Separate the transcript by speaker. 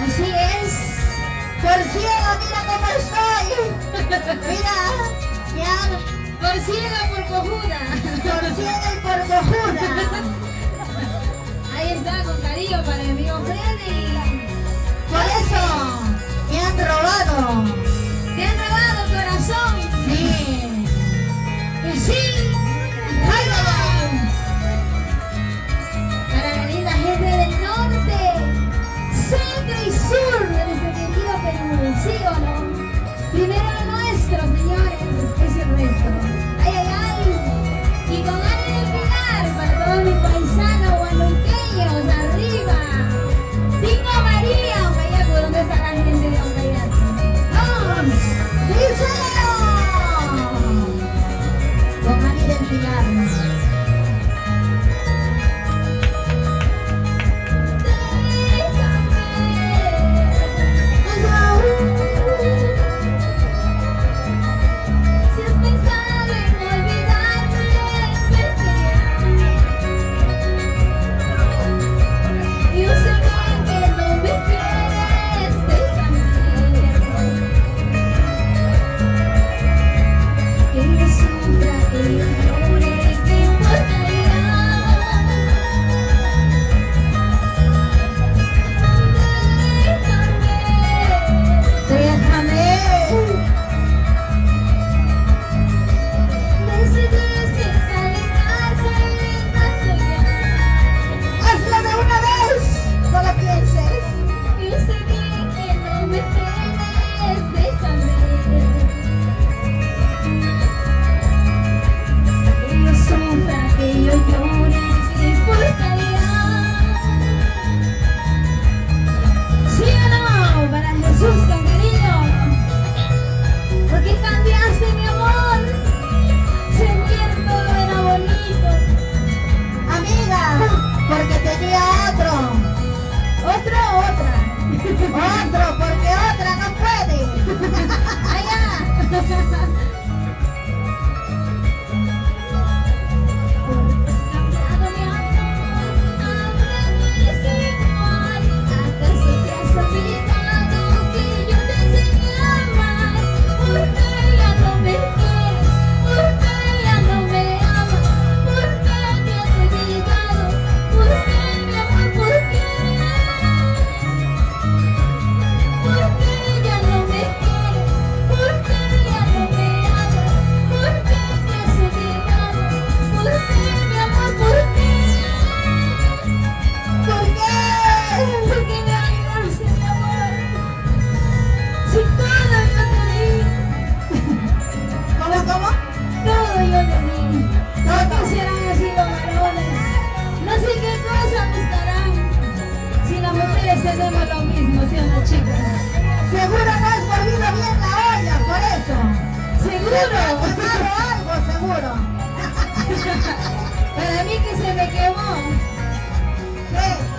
Speaker 1: Así es.
Speaker 2: Por ciego, mira cómo estoy. Mira, ya.
Speaker 1: Por ciega, por cojuda.
Speaker 2: Por ciega y por cojuda.
Speaker 1: Ahí está, con cariño para el amigo Freddy.
Speaker 2: Por eso, me han robado.
Speaker 1: ¿Te han robado corazón?
Speaker 2: Sí.
Speaker 1: Y sí.
Speaker 2: Ay, ay,
Speaker 1: Para la linda gente del norte, centro y sur de nuestro querido Perú, ¿sí o no? Primero lo nuestro, señores, después el resto. Ay, ay, ay. Y con ánimo de pilar para todos mis paisanos guanuqueños, arriba. Tingo María, Ocayacu, ¿dónde está la gente de Ocayacu? ¡Vamos!
Speaker 2: díselo. Con Ani del Pilar.
Speaker 1: Si has pensado en olvidarme, vete ya. Yo sé bien que no me quieres, déjame. Que yo sufra, que yo llore, ¿qué importa ya?
Speaker 2: Déjame.
Speaker 1: Decidiste alejarte, tanto ya.
Speaker 2: Hazlo de una vez. No lo pienses.
Speaker 1: Yo sé bien que no me tienes, déjame. Que yo sufra, que yo llore, ¿qué importa ya? ¿Sí o no? Para Jesús con cariño. ¿Por qué cambiaste, mi amor? Si ayer todo era bonito.
Speaker 2: Amiga, porque tenía otro.
Speaker 1: ¿Otro o otra?
Speaker 2: Otro, porque otra no puede.
Speaker 1: Allá. Cambiado mi amor, ahora no eres igual. ¿Acaso te has olvidado que yo te enseñé a amar? ¿Por qué ya no me quieres? ¿Por qué ya no me amas? ¿Por qué te has olvidado? ¿Por qué, mi amor? ¿Por qué? ¿Por qué ya no me quieres? ¿Por qué ya no me amas? ¿Por qué te has olvidado? ¿Por qué, mi amor? ¿Por qué?
Speaker 2: ¿Por qué?
Speaker 1: ¿Por qué me olvidaste, mi amor? Si todo yo te di,
Speaker 2: ¿Cómo?
Speaker 1: todo yo te di. No quisieran así los varones. No sé qué cosa buscarán. Si las mujeres tenemos lo mismo, ¿sí o no, chicas?
Speaker 2: Seguro no has movido bien la olla, por eso.
Speaker 1: ¿Seguro?
Speaker 2: Quemado algo, seguro.
Speaker 1: Para mí que se me quemó.
Speaker 2: ¿Qué?